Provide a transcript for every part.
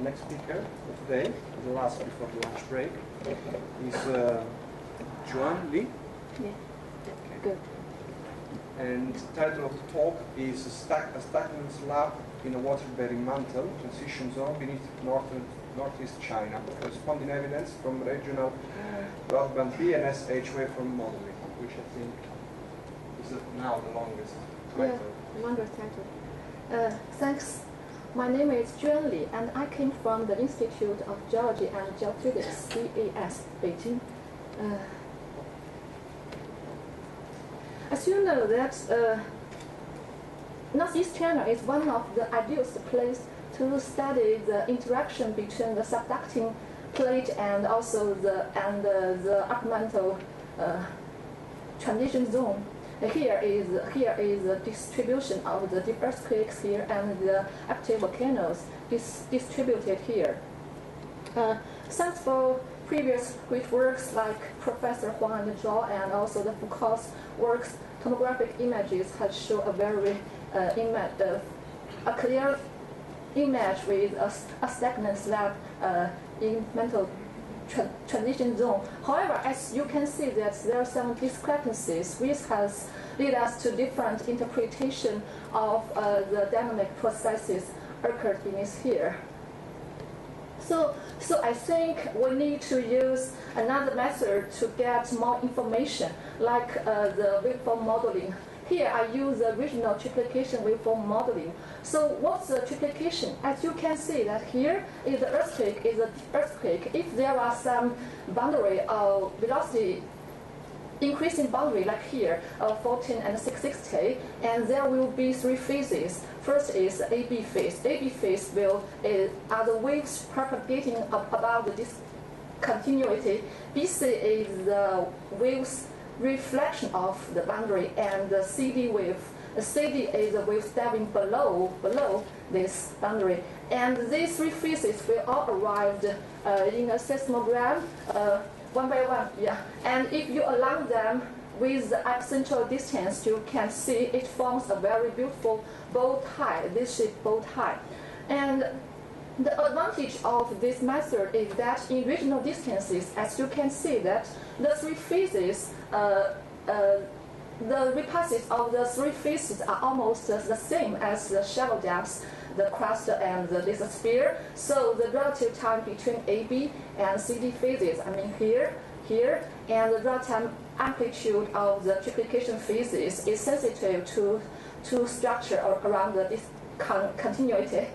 next speaker of today, the last before the lunch break, is Juan Li. Yeah, Okay. good. And the title of the talk is a stagnant slab in a water-bearing mantle transition zone beneath northeast China, corresponding evidence from regional broadband BNSH waveform modeling, which I think is now the longest title. Yeah, longest title. Thanks. My name is Juan Li, and I came from the Institute of Geology and Geophysics, CAS, Beijing. As you know that Northeast China is one of the idealist places to study the interaction between the subducting plate and also the mantle transition zone. Here is the distribution of the deep earthquakes here and the active volcanoes distributed here. Thanks for previous great works like Professor Huang Li and also the Foucault's works, tomographic images have shown a very a clear image with a stagnant slab in mantle transition zone. However, as you can see that there are some discrepancies which has led us to different interpretation of the dynamic processes occurred beneath here. So I think we need to use another method to get more information, like the waveform modeling. Here I use the regional triplication waveform modeling. So what's the triplication? As you can see that here is the earthquake, If there are some boundary or velocity increasing boundary like here, 14 and 660, and there will be three phases. First is AB phase. AB phase are the waves propagating above this continuity. BC is the waves reflection of the boundary, and the CD wave. The CD is the wave stepping below this boundary. And these three phases will all arrive in a seismogram one by one. Yeah. And if you align them with the epicentral distance, you can see it forms a very beautiful bow tie, this shape bow tie. And the advantage of this method is that in regional distances, as you can see that the three phases, the repasses of the three phases are almost the same as the shallow depths, the crust and the lithosphere. So the relative time between AB and CD phases, I mean here, and the relative amplitude of the triplication phases is sensitive to structure around this continuity.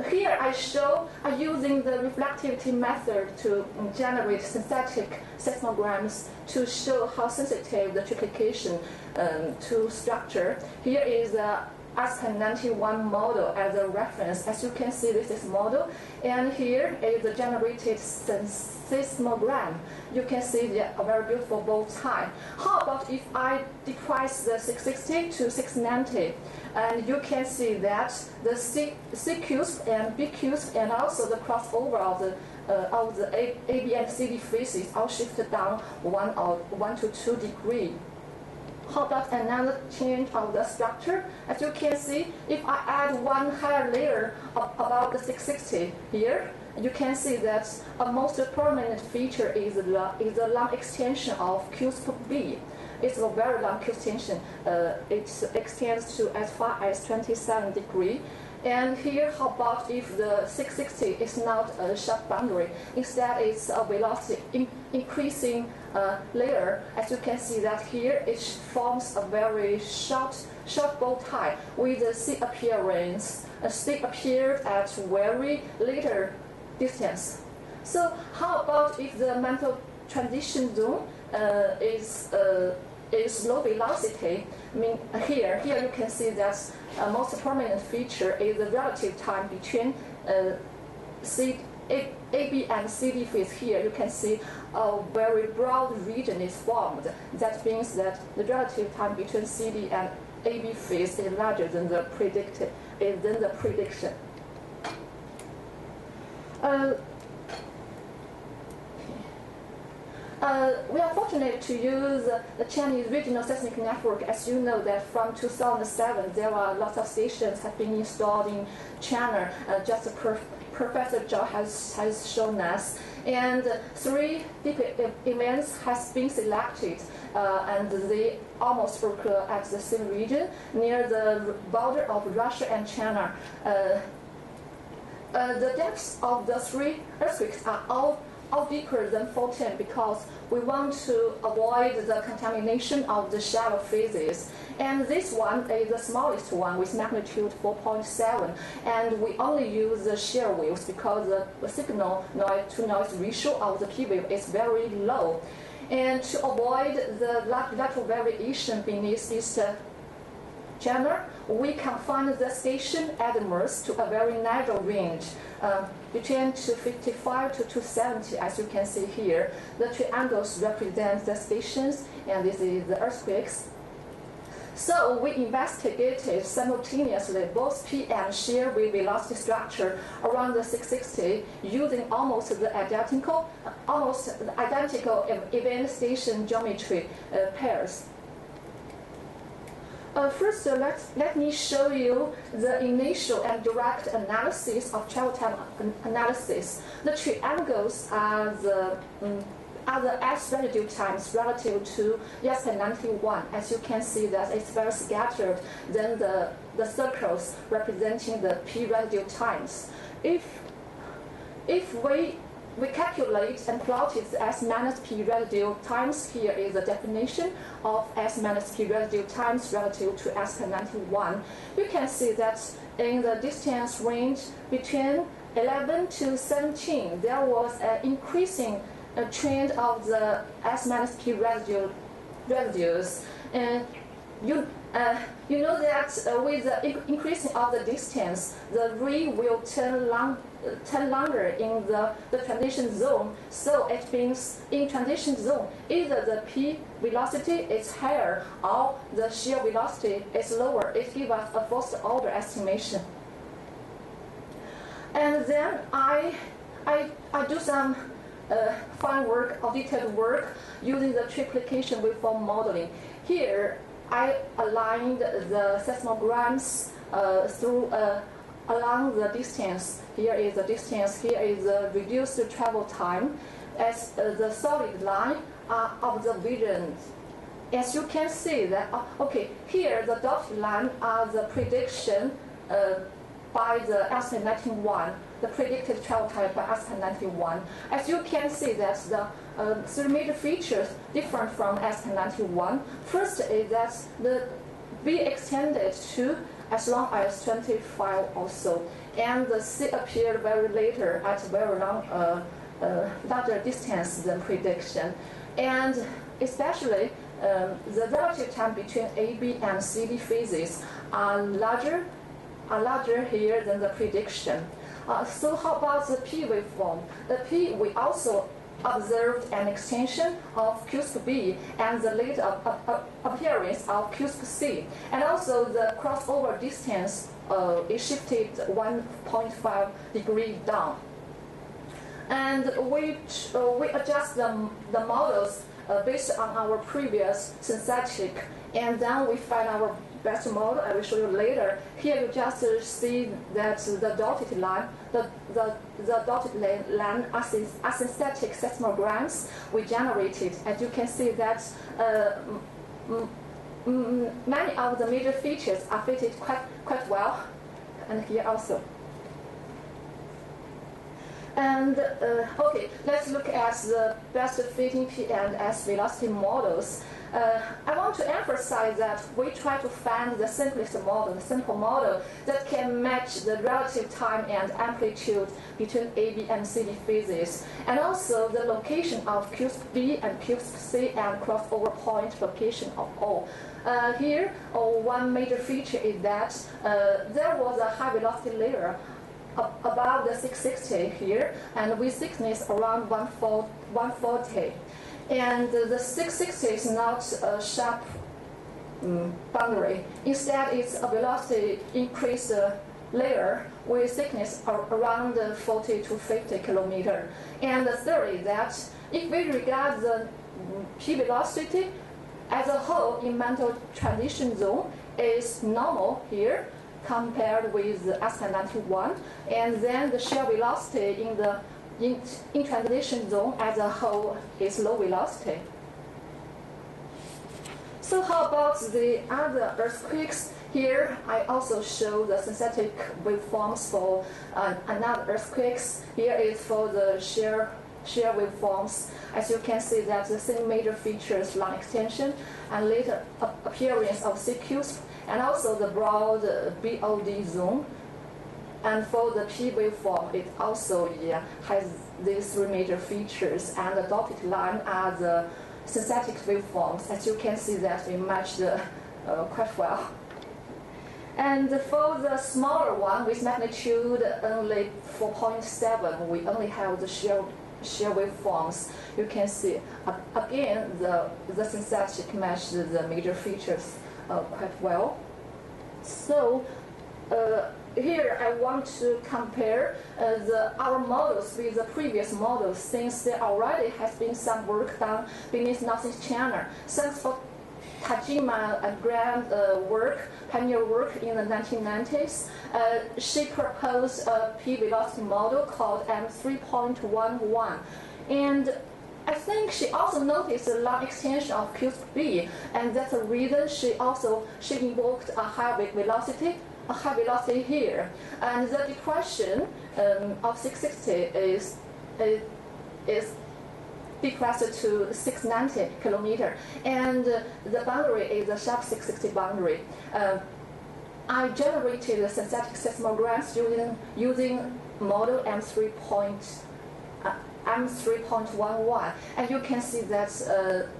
Here I show using the reflectivity method to generate synthetic seismograms to show how sensitive the triplication to structure. Here is the ASCII 91 model as a reference. As you can see, this is model, and here is the generated seismogram. You can see a very beautiful bow tie. How about if I decrease the 660 to 690? And you can see that the C cubes and B cubes and also the crossover of the AB and CD phases all shifted down 1 to 2 degrees. How about another change of the structure? As you can see, if I add one higher layer above the 660 here, you can see that a most prominent feature is the long extension of cusp B. It's a very long extension. It extends to as far as 27 degrees. And here, how about if the 660 is not a sharp boundary? Instead, it's a velocity increasing layer. As you can see that here, it forms a very short bow tie with the C appearance. C appeared at very later distance. So how about if the mantle transition zone is low velocity? I mean, here you can see that most prominent feature is the relative time between AB and CD phase. Here you can see a very broad region is formed. That means that the relative time between CD and AB phase is larger than the prediction. We are fortunate to use the Chinese regional seismic network. As you know, that from 2007, there are lots of stations have been installed in China. Just Professor Zhao has shown us. And 3 deep events has been selected, and they almost occur at the same region near the border of Russia and China. The depths of the 3 earthquakes are all deeper than 410 because we want to avoid the contamination of the shallow phases. And this one is the smallest one with magnitude 4.7. And we only use the shear waves because the signal to noise ratio of the P wave is very low. And to avoid the lateral variation beneath this channel, we confine the station Adams to a very narrow range, between 255 to 270, as you can see here. The triangles represent the stations, and this is the earthquakes. So we investigated simultaneously both P and shear wave velocity structure around the 660 using almost identical event station geometry pairs. First, let me show you the initial and direct analysis of travel time analysis. The triangles are the S residue times relative to ESP91. As you can see that it's very scattered than the circles representing the P residue times. If we calculate and plotted the S minus P residue times, here is the definition of S minus P residue times relative to ESP91. You can see that in the distance range between 11 to 17, there was an increasing trend of the S minus P residues. And you know that with the increasing of the distance, the ray will turn longer in the transition zone. So it means in transition zone, either the P velocity is higher or the shear velocity is lower. It gives us a first order estimation. And then I do some fine work or detailed work using the triplication waveform modeling. Here, I aligned the seismograms along the distance. Here is the distance. Here is the reduced travel time. As the solid line are observations. As you can see that, here the dotted line are the prediction by the ESP91, the predicted travel time by ESP91. As you can see that the 3 major features different from ESP91. First is that the B extended to as long as 25 or so, and the C appeared very later at very long, larger distance than prediction. And especially the relative time between AB and CD phases are larger here than the prediction. So how about the P waveform? The P, we also observed an extension of CUSP B and the late appearance of CUSP C. And also the crossover distance is shifted 1.5 degrees down. And we adjust the models based on our previous synthetic, and then we find our best model. I will show you later. Here you just see that the dotted line, the dotted line are synthetic seismograms we generated. As you can see that many of the major features are fitted quite well, and here also. And let's look at the best fitting P and S velocity models. I want to emphasize that we try to find the simplest model, the simple model that can match the relative time and amplitude between AB and CD phases, and also the location of CUSP B and CUSP C and crossover point location of O. Here, one major feature is that there was a high velocity layer above the 660 here, and with thickness around 140. And the 660 is not a sharp boundary. Instead, it's a velocity increased layer with thickness around 40 to 50 kilometers. And the theory that if we regard the P velocity as a whole in mantle transition zone is normal here compared with the stagnant one, and then the shear velocity in the in transition zone as a whole is low velocity. So how about the other earthquakes? Here I also show the synthetic waveforms for another earthquakes. Here is for the shear waveforms. As you can see that the same major features line extension and later appearance of CQs, and also the broad BOD zone. And for the P waveform, it also has these three major features, and the dotted line are the synthetic waveforms. As you can see that we matched quite well. And for the smaller one with magnitude only 4.7, we only have the shear waveforms. You can see again the synthetic match the major features quite well. So here I want to compare our models with the previous models, since there already has been some work done beneath northeast China. Thanks for Tajima and Graham pioneer work in the 1990s. She proposed a P velocity model called M3.11, and I think she also noticed the long extension of Q sub B, and that's the reason she invoked a high velocity here. And the depression of 660 is depressed to 690 kilometer, and the boundary is a sharp 660 boundary. I generated the synthetic seismograms using model M3.11, and you can see that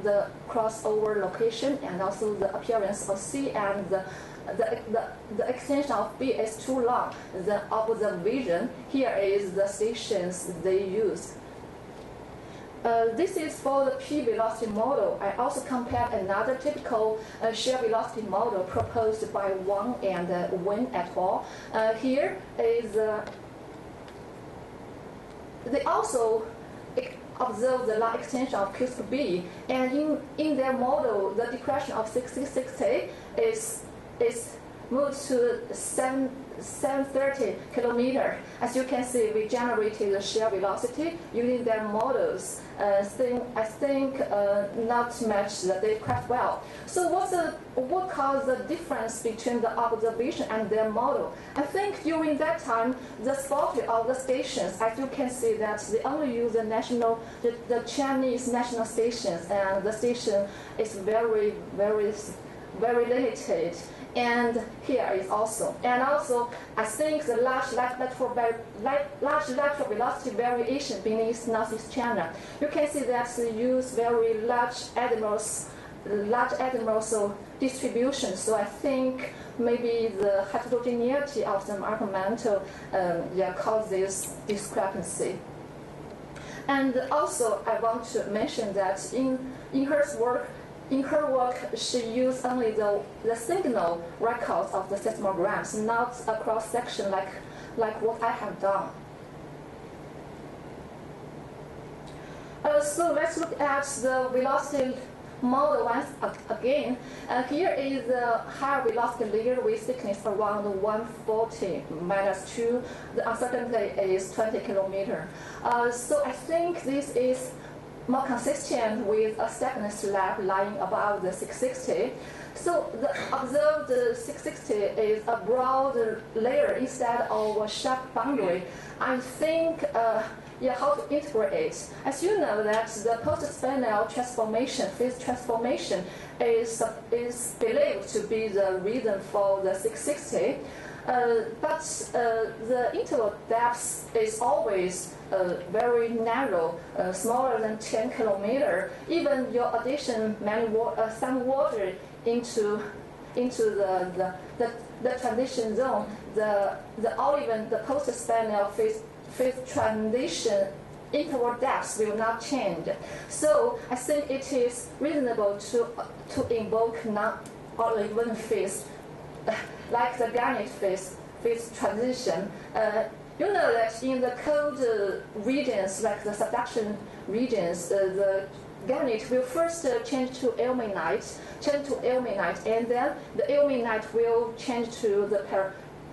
the crossover location and also the appearance of C and the extension of B is too long. The observation here is the stations they use. This is for the P velocity model. I also compared another typical shear velocity model proposed by Wang and Wen et al. Here is they also observe the long extension of Q sub B, and in their model, the depression of 660 is moved to 730 kilometer. As you can see, we generated the shear velocity using their models. I think not match the data quite well. So what caused the difference between the observation and their model? I think during that time, the spotting of the stations, as you can see that they only use the Chinese national stations, and the station is very limited. And here is also. And also, I think the large lateral velocity variation beneath northeast China. You can see that they use very large azimuthal distribution. So I think maybe the heterogeneity of the mantle causes this discrepancy. And also, I want to mention that in her work, she used only the signal records of the seismograms, not a cross-section like what I have done. So let's look at the velocity model once again. Here is the higher velocity layer with thickness around 140 minus 2. The uncertainty is 20 kilometer. So I think this is more consistent with a stagnant slab lying above the 660. So the observed 660 is a broad layer instead of a sharp boundary. I think how to integrate it. As you know that the post-spinel transformation, phase transformation, is believed to be the reason for the 660. But the interval depth is always very narrow, smaller than 10 kilometer. Even your addition some water into the transition zone, even the post-spinel phase transition interval depth will not change. So I think it is reasonable to invoke non-even phase, like the garnet phase transition. You know that in the cold regions, like the subduction regions, the granite will first change to ilmenite, and then the ilmenite will change to the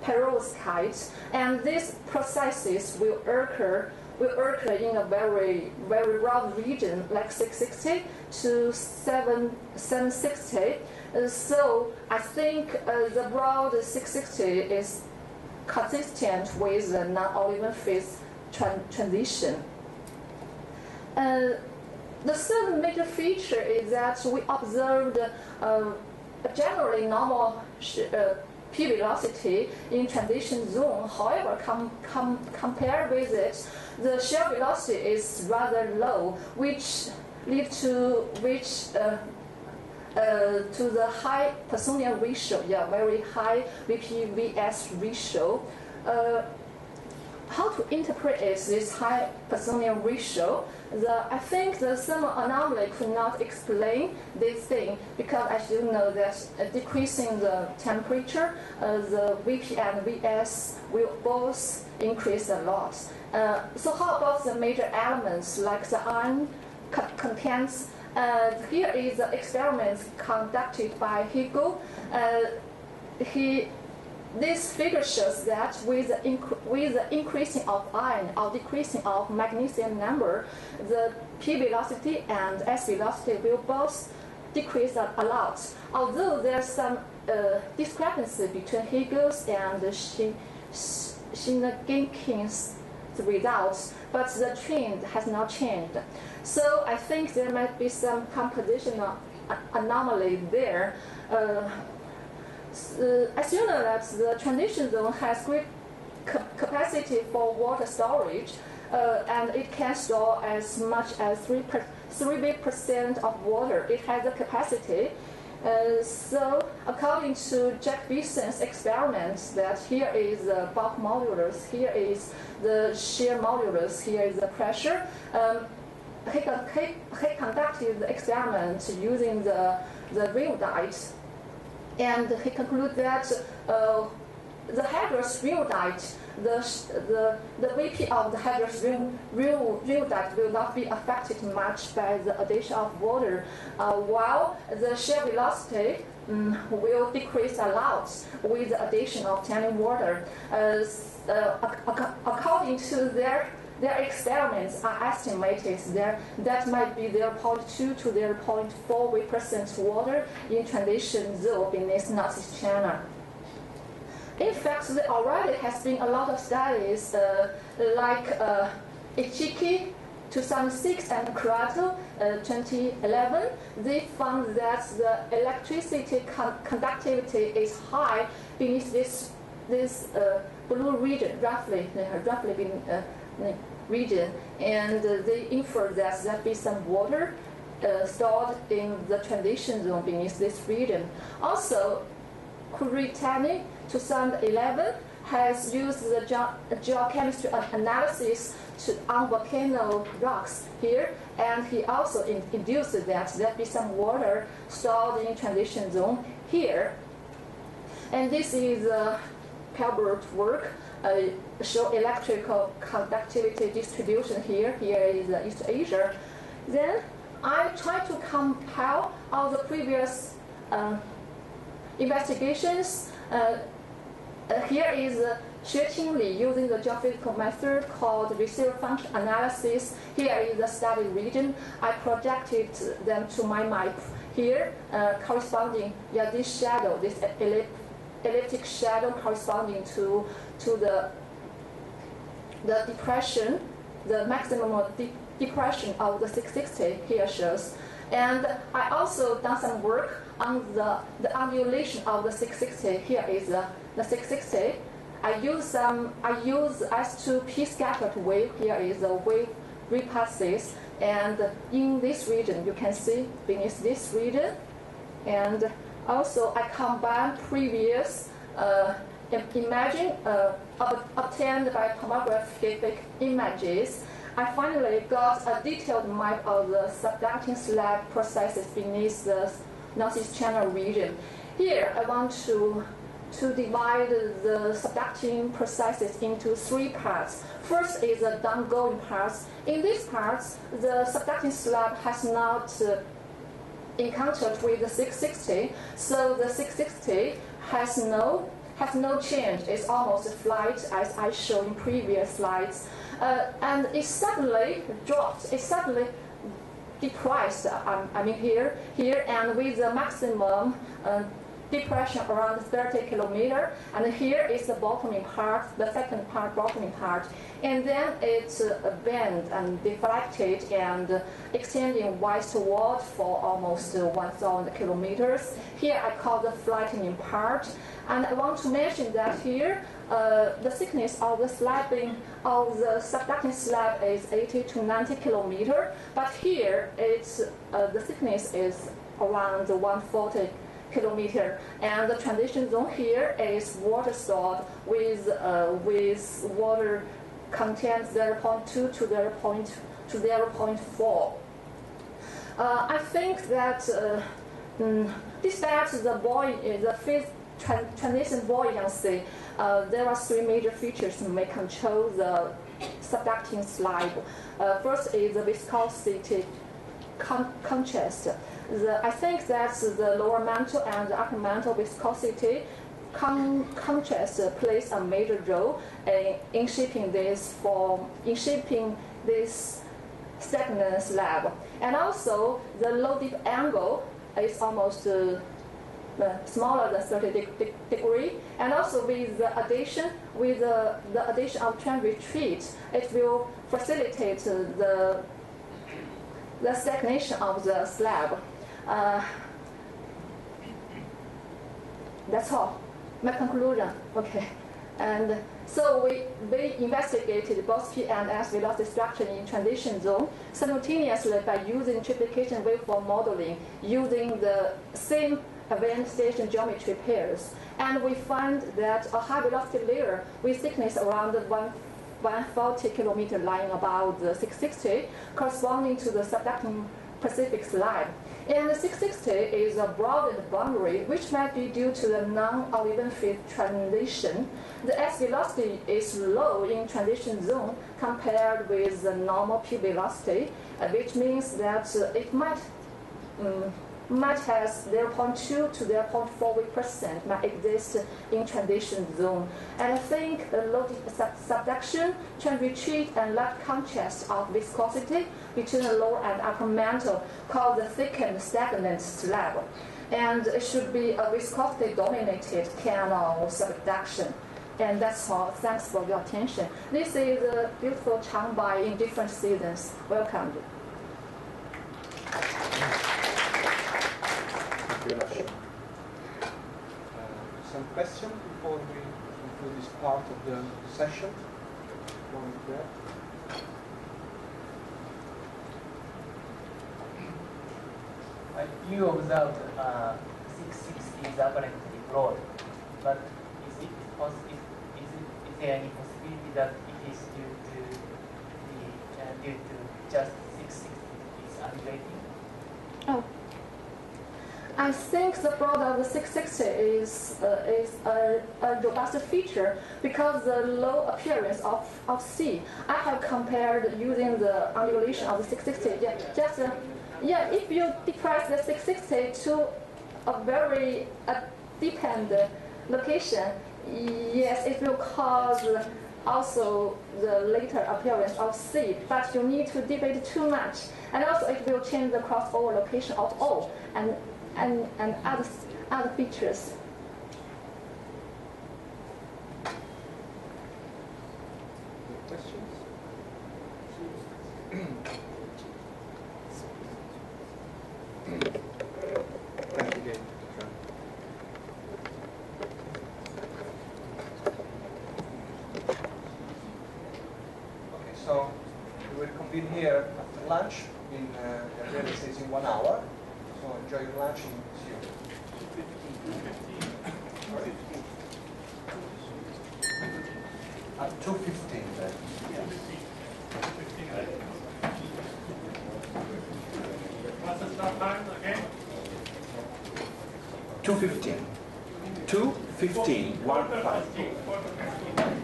perovskite, and these processes will occur in a very broad region, like 660 to 760. So I think the broad 660 is consistent with the non-Olivan phase transition. The third major feature is that we observed a generally normal P velocity in transition zone. However, compared with it, the shear velocity is rather low, which leads to the high Poissonian ratio, very high VP/Vs ratio. How to interpret this high Poissonian ratio? I think the thermal anomaly could not explain this thing, because as you know that decreasing the temperature, the VP and Vs will both increase a lot. So how about the major elements like the iron contents? Here is the experiment conducted by Hegel. This figure shows that with the increasing of iron or decreasing of magnesium number, the P velocity and S velocity will both decrease a lot. Although there's some discrepancy between Hegel's and Shinneggin's results, but the trend has not changed. So I think there might be some compositional anomaly there. As you know that the transition zone has great capacity for water storage, and it can store as much as 3% of water. It has the capacity. So according to Jack Bison's experiments, that here is the bulk modulus, here is the shear modulus, here is the pressure. He conducted the experiment using the rhyodite, and he concluded that the hydrous rhyodite, the VP of the hydrous rhyodite will not be affected much by the addition of water, while the shear velocity will decrease a lot with the addition of tanning water. According to their experiments are estimated that might be 0.2 to 0.4 % water in transition zone beneath northeast China. In fact, there already has been a lot of studies like Ichiki 2006 and Kurato 2011. They found that the electricity conductivity is high beneath this blue region, roughly region, and they inferred that there be some water stored in the transition zone beneath this region. Also, Kuritani 2011 has used the geochemistry analysis on volcano rocks here, and he also induced that there be some water stored in transition zone here. And this is Pelbert's work. Show electrical conductivity distribution here. Here is East Asia. Then I try to compile all the previous investigations. Here is Xueqing Li using the geophysical method called receiver function analysis. Here is the study region. I projected them to my map here, corresponding, this shadow, this elliptic shadow corresponding to the depression, the maximum depression of the 660 here shows. And I also done some work on the undulation of the 660. Here is the 660. I use S2P scattered wave. Here is the wave repasses, and in this region you can see beneath this region. And also I combine previous imaging obtained by tomographic images. I finally got a detailed map of the subducting slab processes beneath the Northeast China region. Here I want to to divide the subducting processes into three parts. First is the downgoing parts. In these parts, the subducting slab has not encountered with the 660, so the 660 has no change. It's almost flat as I showed in previous slides, and it suddenly dropped. It suddenly depressed. I mean here, and with the maximum depression around 30 kilometer, and here is the bottoming part, the second part, bottoming part, and then it's bent and deflected and extending westward for almost 1,000 kilometers. Here I call the flattening part, and I want to mention that here the thickness of the slabbing of the subducting slab is 80 to 90 kilometer, but here it's the thickness is around 140 kilometer, and the transition zone here is water stored with water content 0.2 to 0.4. I think that despite the phase transition buoyancy, there are three major features that may control the subducting slab. First is the viscosity contrast. I think that the lower mantle and the upper mantle viscosity contrast plays a major role in shaping this stagnant slab. And also, the low dip angle is almost smaller than 30 degree. And also, with the addition of trend retreat, it will facilitate the stagnation of the slab. That's all. My conclusion. Okay. And so we investigated both P and S velocity structure in transition zone simultaneously by using triplication waveform modeling using the same event station geometry pairs. And we find that a high velocity layer with thickness around 140 kilometer lying above the 660 corresponding to the subducting Pacific slab. And the 660 is a broadened boundary, which might be due to the non-uneven phase transition. The S velocity is low in transition zone compared with the normal P velocity, which means that it might have 0.2 to 0.4% might exist in transition zone. And I think the low subduction, trend retreat, and light contrast of viscosity between the lower and upper mantle called the thickened stagnant slab. And it should be a viscosity dominated canal subduction. And that's all. Thanks for your attention. This is a beautiful Changbai in different seasons. Welcome. Some questions before we conclude this part of the session? One there. You observed 660 is apparently broad, but is there any possibility that it is due to just 660 is undulating? Oh. I think the broad of the 660 is a robust feature because the low appearance of C. I have compared using the undulation of the 660. If you depress the 660 to a very deep end location, yes, it will cause also the later appearance of C, but you need to deep it too much. And also it will change the crossover location of O and other features. Questions? Thank you again. Okay, so we will convene here after lunch in Gabriele says in 1 hour. So enjoy your lunch and see you. 2:15 then. What's the start time again? 2:15. 2:15. 1:15.